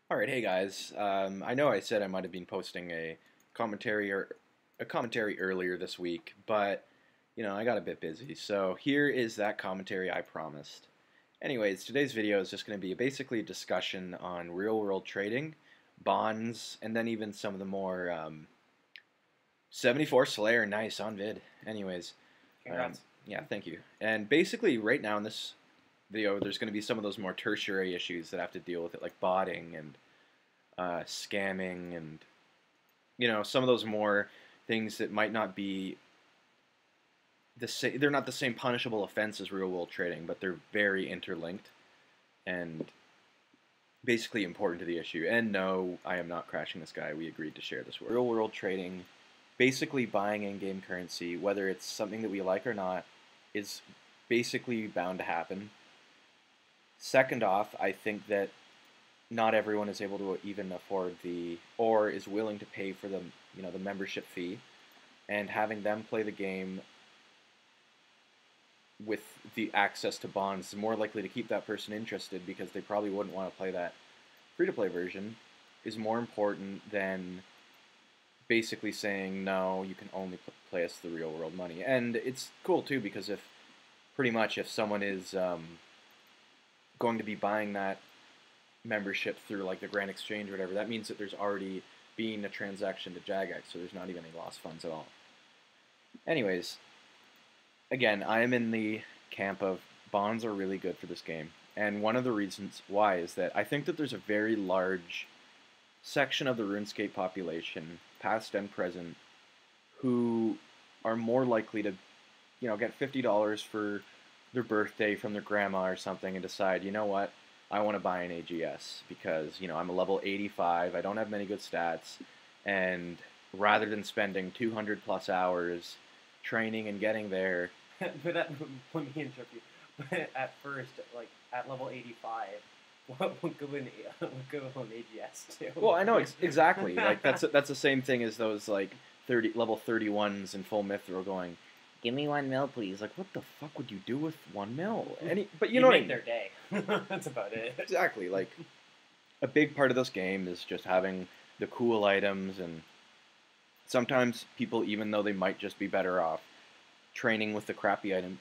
All right, hey guys. I know I said I might have been posting commentary or a commentary earlier this week, but I got a bit busy. So here is that commentary I promised. Anyways, today's video is just going to be basically a discussion on real-world trading, bonds, and then even some of the more 74 Slayer, nice on vid. Anyways, um, Congrats. yeah, thank you. And basically, right now in this video, there's going to be some of those more tertiary issues that have to deal with it, like botting and scamming, and some of those more things that might not be the same. They're not the same punishable offense as real world trading, but they're very interlinked and basically important to the issue. And no, I am not crashing this guy. We agreed to share this word. Real world trading, basically buying in-game currency, whether it's something that we like or not, is basically bound to happen. Second off, I think that not everyone is able to even afford or is willing to pay for the membership fee, and having them play the game with the access to bonds is more likely to keep that person interested, because they probably wouldn't want to play that free-to-play version, is more important than basically saying, no, you can only play us the real world money. And it's cool too, because if someone is going to be buying that membership through like the Grand Exchange or whatever, that means that there's already been a transaction to Jagex, so there's not even any lost funds at all. Anyways, again, I am in the camp of bonds are really good for this game, and one of the reasons why is that I think that there's a very large section of the RuneScape population, past and present, who are more likely to, get $50 for their birthday from their grandma or something and decide, you know what, I want to buy an AGS because, I'm a level 85, I don't have many good stats, and rather than spending 200 plus hours training and getting there. But let me interrupt you. But at first, like at level 85, what good will an AGS do? Well, I know exactly. Like that's the same thing as those like level 31s in full Mithril going, give me 1 mil, please. Like, what the fuck would you do with 1 mil? But you know what I make mean. their day. That's about it. Exactly. Like, a big part of this game is just having the cool items, and sometimes people, even though they might just be better off training with the crappy item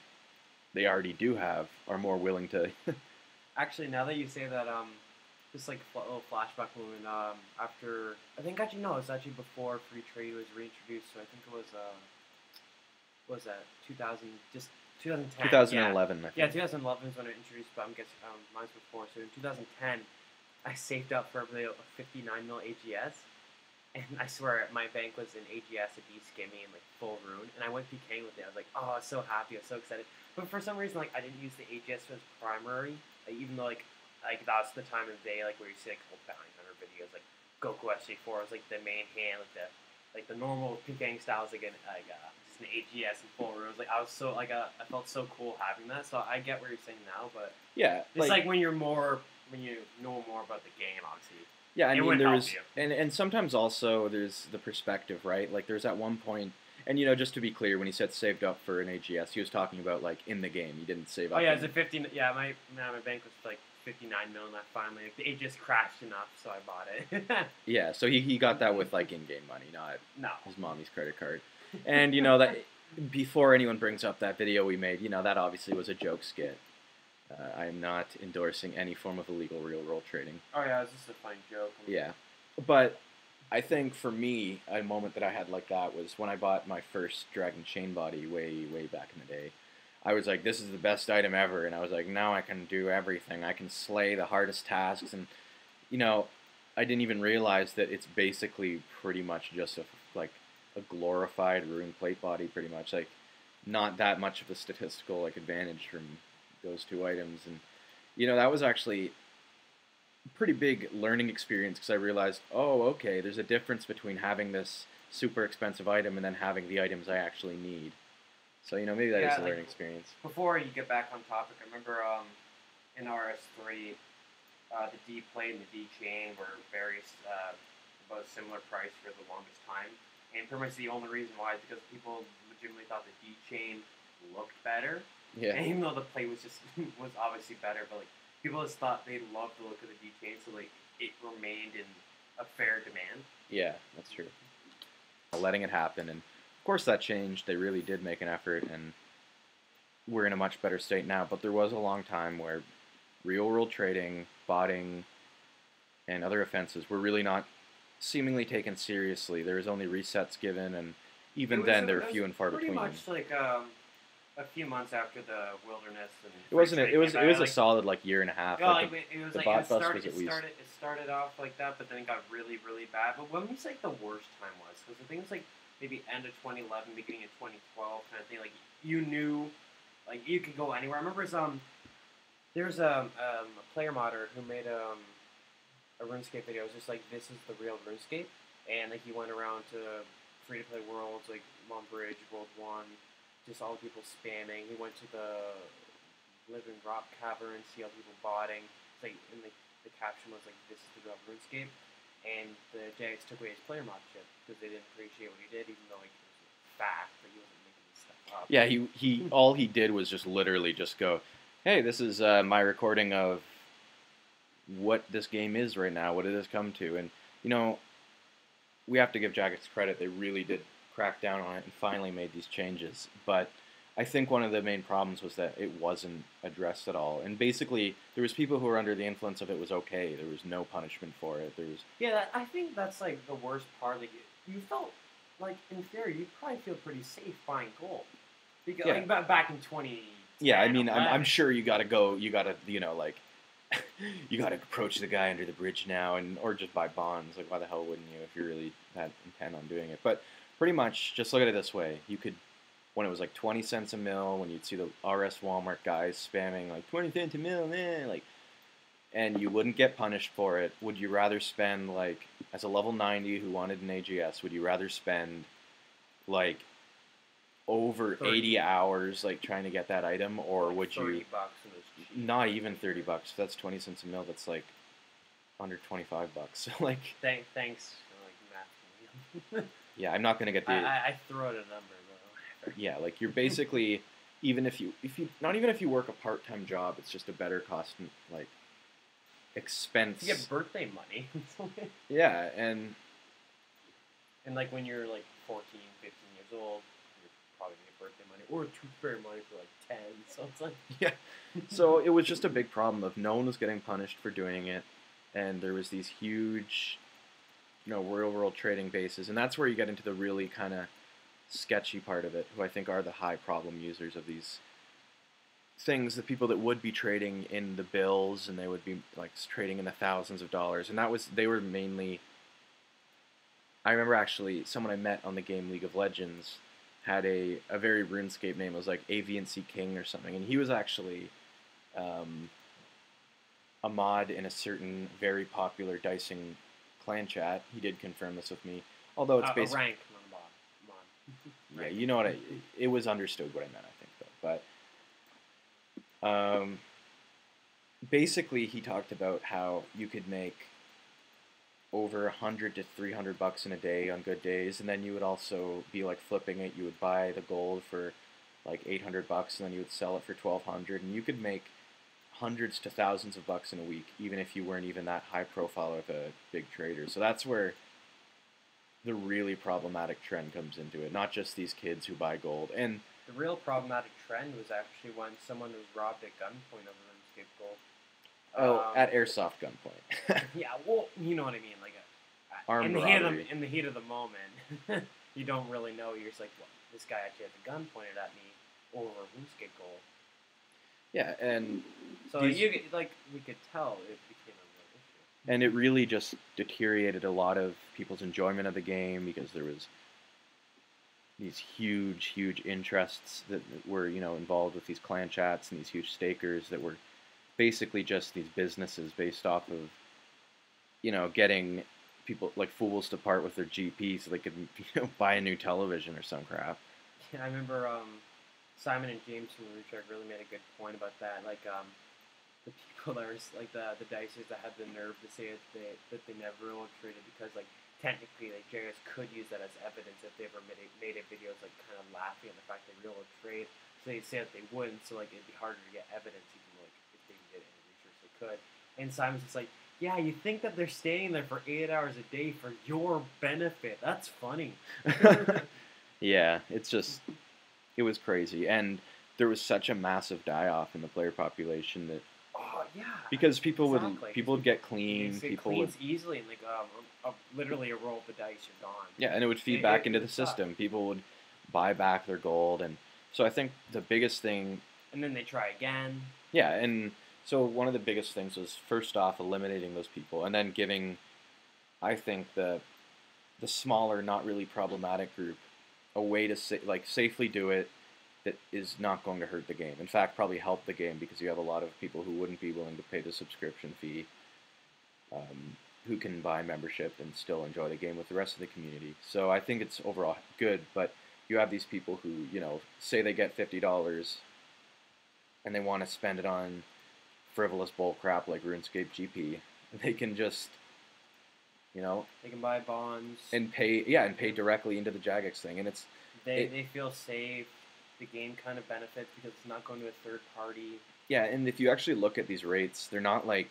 they already do have, are more willing to. Actually, now that you say that, just like a little flashback moment. After I think actually no, it's actually before free trade was reintroduced. So I think it was what was that 2000, just 2010. 2011, I think. Yeah, 2011 is when it introduced, but I'm guessing mine's before. So in 2010, I saved up for a 59 mil AGS, and I swear my bank was in AGS, a D skimming, and like full rune, and I went PKing with it. I was like, oh, I was so happy, I was so excited. But for some reason, like I didn't use the AGS as primary, even though like that was the time of day like where you see like old bounty hunter videos like Goku SG4 was like the main hand, like the normal PKing styles again, just an AGS and full runes. Like I was so I felt so cool having that. So I get what you're saying now, but yeah, it's like when you know more about the game, obviously. Yeah, I mean, there's and sometimes also there's the perspective, right? Like there's at one point, and just to be clear, when he said saved up for an AGS, he was talking about like in the game. He didn't save up. Oh yeah, it's a 15. Yeah, my bank was like 59 mil, and I finally it just crashed enough, so I bought it. Yeah, so he got that with like in-game money, not no his mommy's credit card. And that before anyone brings up that video we made, that obviously was a joke skit. I am not endorsing any form of illegal real-world trading. Oh yeah, it was just a funny joke. Yeah, but I think for me, a moment that I had like that was when I bought my first Dragon Chain body way back in the day. I was like, this is the best item ever, and I was like, now I can do everything. I can slay the hardest tasks, and I didn't even realize that it's basically pretty much just a glorified rune plate body, pretty much. Like, not that much of a statistical advantage from those two items. And that was actually a pretty big learning experience, because I realized, oh, okay, there's a difference between having this super expensive item and then having the items I actually need. So maybe that is a learning experience. Before you get back on topic, I remember in RS3 the D plate and the D chain were about a similar price for the longest time, and pretty much the only reason why is because people legitimately thought the D chain looked better. Yeah. And even though the plate was obviously better, but like people just thought they loved the look of the D chain, so like it remained in a fair demand. Yeah, that's true. Letting it happen, and of course that changed. They really did make an effort, and we're in a much better state now. But there was a long time where real world trading, botting, and other offenses were really not seemingly taken seriously. There was only resets given, and even then, they're few and far between. Pretty much like a few months after the wilderness and it wasn't. It was like, a solid like year and a half. Yeah, like it was the like bot bust was at least. it started off like that, but then it got really really bad. But when was like the worst time was? Because the thing was like maybe end of 2011, beginning of 2012 kind of thing. Like you knew, like you could go anywhere. I remember there's a player modder who made a RuneScape video. It was just like, this is the real RuneScape, and like he went around to free to play worlds like Montbridge, World 1, just all the people spamming. He went to the Living Rock Cavern, see all the people botting. It's like, and the caption was like, this is the real RuneScape, and the Jags took away his player mod chip because they didn't appreciate what he did, even though like it was a fact that he wasn't making this stuff up. Yeah, he all he did was just literally just go, hey, this is my recording of what this game is right now, what it has come to. And, you know, we have to give Jagex credit. They really did crack down on it and finally made these changes. But I think one of the main problems was that it wasn't addressed at all. And basically, there was people who were under the influence of it was okay. There was no punishment for it. There was... Yeah, I think that's, like, the worst part. Like, you felt, like, in theory, you'd probably feel pretty safe buying gold. Because, yeah. Like, back in 20... Yeah, I mean, I'm sure you gotta go, you gotta, you know, like, you gotta approach the guy under the bridge now, and or just buy bonds. Like, why the hell wouldn't you if you're really that intent on doing it? But pretty much, just look at it this way. You could, when it was like 20 cents a mil, when you'd see the RS Walmart guys spamming like 20 cents a mil, like, and you wouldn't get punished for it, would you rather spend, like, as a level 90 who wanted an AGS, would you rather spend, like, over 30. 80 hours, like, trying to get that item, or would you... $30 not even $30. That's 20 cents a mil. That's like under $25. So like... Thanks for, like, math. Yeah, I'm not going to get the... I throw out a number, though. Yeah, like, you're basically... even if you... Not even if you work a part-time job, it's just a better cost, like, expense. You get birthday money. Yeah, and... And, like, when you're, like, 14, 15 years old, you're probably going to get birthday money. Or tooth fairy money for, like, 10. So it's like... Yeah. So it was just a big problem of no one was getting punished for doing it. And there was these huge, you know, real world trading bases. And that's where you get into the really kind of sketchy part of it, who I think are the high problem users of these things, the people that would be trading in the bills, and they would be, like, trading in the thousands of dollars. And they were mainly... I remember actually someone I met on the game League of Legends had a very RuneScape name. It was like AVNC King or something. And he was actually a mod in a certain very popular dicing clan chat. He did confirm this with me. Although it's basically... A rank, not a mod. Yeah, you know what it was understood what I meant, I think, though. But basically he talked about how you could make over $100 to $300 in a day on good days, and then you would also be like flipping it. You would buy the gold for like $800, and then you would sell it for $1,200, and you could make hundreds to thousands of bucks in a week, even if you weren't even that high profile of a big trader. So that's where the really problematic trend comes into it. Not just these kids who buy gold. And the real problematic trend was actually when someone was robbed at gunpoint over RuneScape gold. Oh, at airsoft gunpoint. Yeah, well, you know what I mean. Like armed robbery. In the heat of the moment, you don't really know. You're just like, well, this guy actually had a gun pointed at me over RuneScape gold. Yeah, and so we could tell it became a real issue. And it really just deteriorated a lot of people's enjoyment of the game, because there was these huge interests that were, you know, involved with these clan chats and these huge stakers that were basically just these businesses based off of, you know, getting people like fools to part with their GP so they could, you know, buy a new television or some crap. Yeah, I remember Simon and James from Richard really made a good point about that. Like the people that were like the dicers that had the nerve to say that they never will traded because like technically like JS could use that as evidence if they ever made a videos like kind of laughing at the fact they real trade. So they say that they wouldn't, so like it'd be harder to get evidence even like if they did any research they could. And Simon's just like, Yeah, you think that they're staying there for 8 hours a day for your benefit. That's funny. Yeah, it's just it was crazy, and there was such a massive die off in the player population that Oh yeah, because exactly. people would get It clean, people would cleans easily, and like literally a roll of the dice, you're gone. yeah, and it would feed It, back it, into the it sucks. system. People would buy back their gold, and so I think the biggest thing, And then they try again. yeah, and so one of the biggest things was first off eliminating those people, and then giving, I think the smaller, not really problematic group a way to safely do it that is not going to hurt the game. In fact, probably help the game because you have a lot of people who wouldn't be willing to pay the subscription fee, who can buy membership and still enjoy the game with the rest of the community. So I think it's overall good, but you have these people who, say they get $50 and they want to spend it on frivolous bull crap like RuneScape GP. They can just, They can buy bonds. and pay directly into the Jagex thing, and They feel safe. The game kind of benefits because it's not going to a third party. yeah, and if you actually look at these rates, they're not like,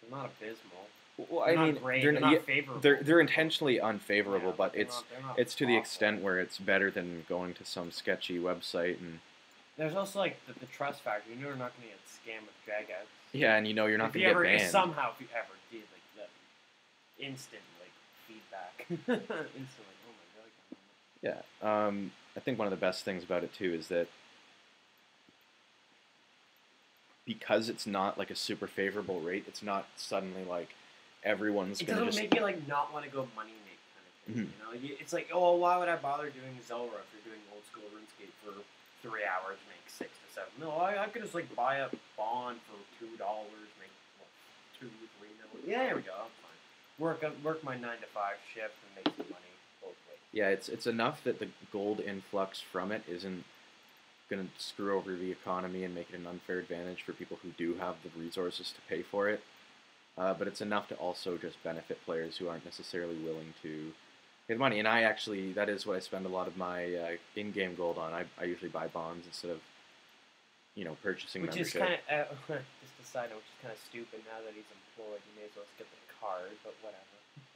They're not abysmal. well, They're I mean, not great. they're They're not, not favorable. they're intentionally unfavorable, Yeah, but they're it's not it's to the awful. extent where it's better than going to some sketchy website and There's also like the trust factor. You know, you're not going to get scammed with dragouts. yeah, and you're not If going you to get ever banned. somehow if you ever did like the instant like feedback, instant like oh my god. Yeah, I think one of the best things about it too is that because it's not like a super favorable rate, it's not suddenly like everyone's It going to doesn't just make you like not want to go money make kind of thing. Mhm. You know, it's like oh why would I bother doing Zelra if you're doing old school RuneScape for 3 hours, make 6 to 7 mil? I could just like buy a bond for $2, make what 2-3 mil. Yeah, there we go. I'm fine. Work my 9 to 5 shift and make some money both ways. yeah, it's enough that the gold influx from it isn't going to screw over the economy and make it an unfair advantage for people who do have the resources to pay for it. But it's enough to also just benefit players who aren't necessarily willing to pay the money. And that is what I spend a lot of my in-game gold on. I usually buy bonds instead of, purchasing Which membership. is kind of just a side note, which is kind of stupid. Now that he's employed, you may as well skip the card, but whatever.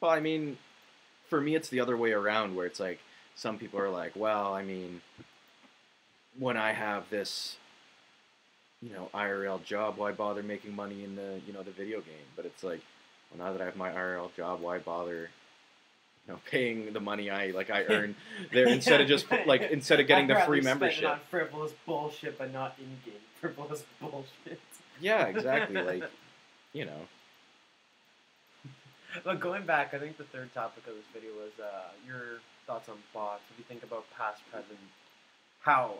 Well, I mean, for me, it's the other way around, where it's like some people are like, well, I mean, when I have this, IRL job, why bother making money in the video game? But it's like, well, now that I have my IRL job, why bother, paying the money I earn there instead of just instead of getting the free membership? Spend it on frivolous bullshit, but not in-game frivolous bullshit. Yeah, exactly. But going back, I think the third topic of this video was your thoughts on bots. What do you think about past, present, how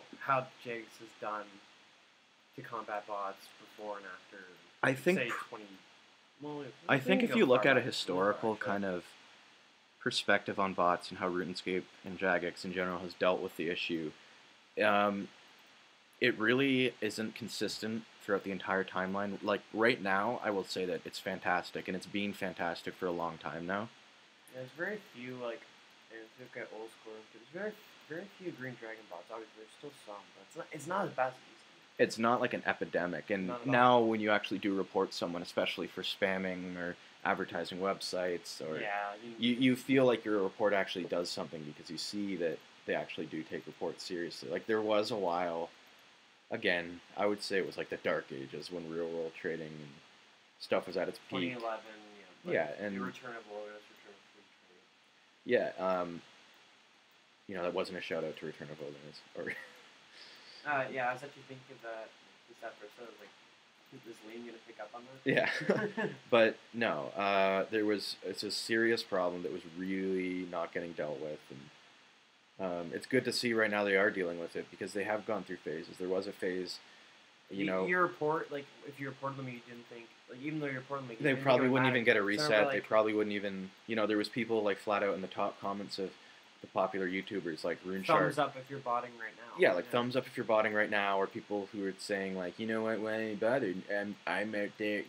Jagex has done to combat bots before and after? I think say 20. Well, I we think can if go you look far at a back. historical kind of perspective on bots and how RuneScape and Jagex in general has dealt with the issue, it really isn't consistent throughout the entire timeline. Like right now, I will say that it's fantastic, and it's been fantastic for a long time now. There's very few and if you look at old school, there's very few Green Dragon bots. Obviously, there's still some, but it's not as bad as it used to be. It's not like an epidemic, and Not at all. now when you actually do report someone, especially for spamming or advertising websites, or Yeah, you feel like your report actually does something because you see that they actually do take reports seriously. Like there was a while, again, I would say it was like the dark ages when real world trading and stuff was at its peak. 2011, Yeah, and the return of Lotus, return of free trade. yeah, that wasn't a shout out to Return of Wilderness, or Yeah, I was actually thinking of that this episode. Like, is Liam gonna pick up on that? yeah, but no, it's a serious problem that was really not getting dealt with, and it's good to see right now they are dealing with it because they have gone through phases. There was a phase, You report if you reported them, you didn't think even though you reported them, they probably wouldn't even get a reset. So They probably wouldn't even, there was people like flat out in the top comments of the popular YouTubers like RuneShark. Thumbs up if you're botting right now. Yeah, thumbs up if you're botting right now, or people who are saying like, you know what, why ain't bothered? I'm out there.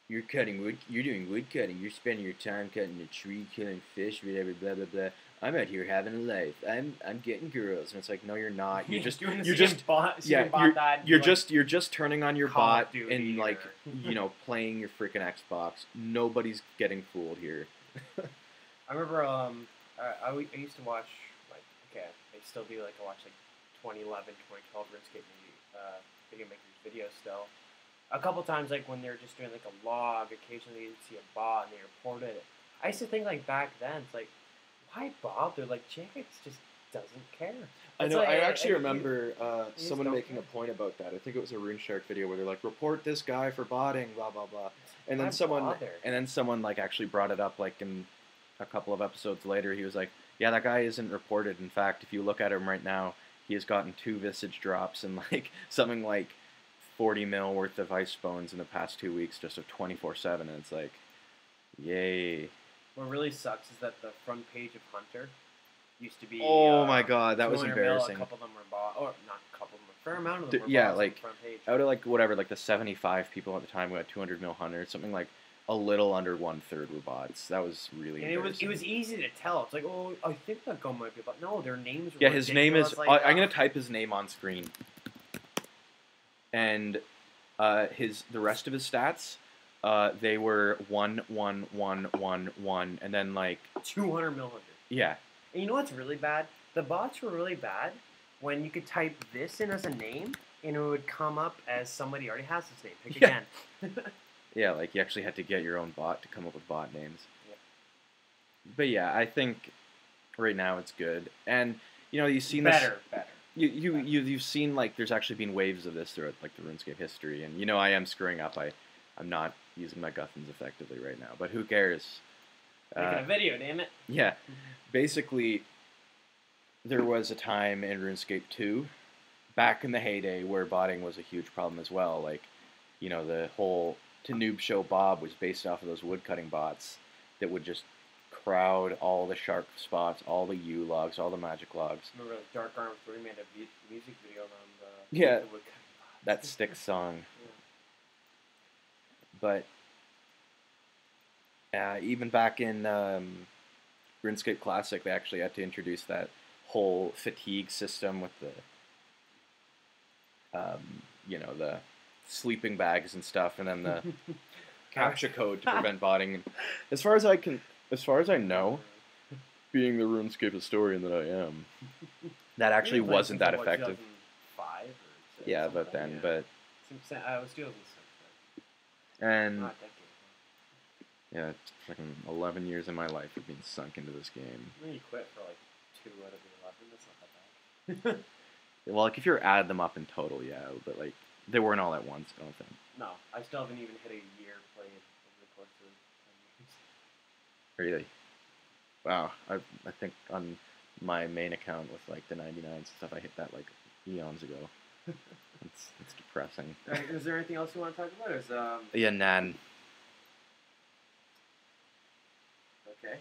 You're cutting wood. You're doing wood cutting. You're spending your time cutting a tree, killing fish, whatever, blah blah blah. I'm out here having a life. I'm getting girls, and it's like, no, you're not. You just doing the you're same just bot, yeah, same bot that you're just turning on your Call of bot Duty and like or- playing your freaking Xbox. Nobody's getting fooled here. I remember I used to watch like okay I still do like I watch like 2011 2012 RuneScape video makers videos still. A couple times like when they're just doing like a log, occasionally you'd see a bot and they reported it. I used to think like back then it's like why bother? Like JX just doesn't care. I It's know. like, I actually remember just someone don't making a care. point about that. I think it was a RuneShark video where they're like, "Report this guy for botting," blah blah blah, and Why then bother? someone like actually brought it up like in a couple of episodes later. He was like, "Yeah, that guy isn't reported. In fact, if you look at him right now, he has gotten 2 visage drops and like something like 40 mil worth of ice bones in the past 2 weeks, just of 24/7." And it's like, yay! What really sucks is that the front page of Hunter used to be. Oh my god, that was 200 mil, embarrassing. a couple of them were bought, or not a couple of them, a fair amount of them were Yeah, bought like on the front page. out of like whatever, like the 75 people at the time who had 200 mil hunters, something like a little under 1/3 were bots. That was really And embarrassing. it was easy to tell. It's like, oh, I think that guy might be, but no, their names. Were Yeah, his name is. ridiculous, like, I'm gonna type his name on screen, and the rest of his stats, they were 1 and then like 200 mil Hunter. yeah, And you know what's really bad? The bots were really bad when you could type this in as a name, and it would come up as somebody already has this name. Pick Yeah. again. yeah, like you actually had to get your own bot to come up with bot names. Yep. But yeah, I think right now it's good, and you've seen this. Better. You've seen like there's actually been waves of this throughout like the RuneScape history, and I am screwing up. I'm not using my guffins effectively right now, but who cares? Making a video, damn it. Yeah, basically, there was a time in RuneScape 2, back in the heyday, where botting was a huge problem as well. Like, the whole To Noob Show Bob was based off of those woodcutting bots that would just crowd all the shark spots, all the U logs, all the magic logs. Remember Dark Arm 3 made a music video on the Yeah. the woodcutting bots. That Styx song. Yeah. But even back in RuneScape Classic, they actually had to introduce that whole fatigue system with the sleeping bags and stuff, and then the captcha code to prevent botting. And as far as I know, being the RuneScape historian that I am, that actually You played wasn't since, that what, effective. 2005 or 6, Yeah, something but then, like but that? I was 2006. and Not a decade. yeah, it's fucking 11 years of my life have been sunk into this game. Then you quit for like 2 out of the 11. That's not that bad. Well, like if you're add them up in total, yeah, but like they weren't all at once. I don't think. No, I still haven't even hit a year played over the course of 10 years. Really? Wow. I think on my main account with like the 99s stuff, I hit that like eons ago. It's depressing. Alright, is there anything else you want to talk about? Or is Yeah, Nan. okay?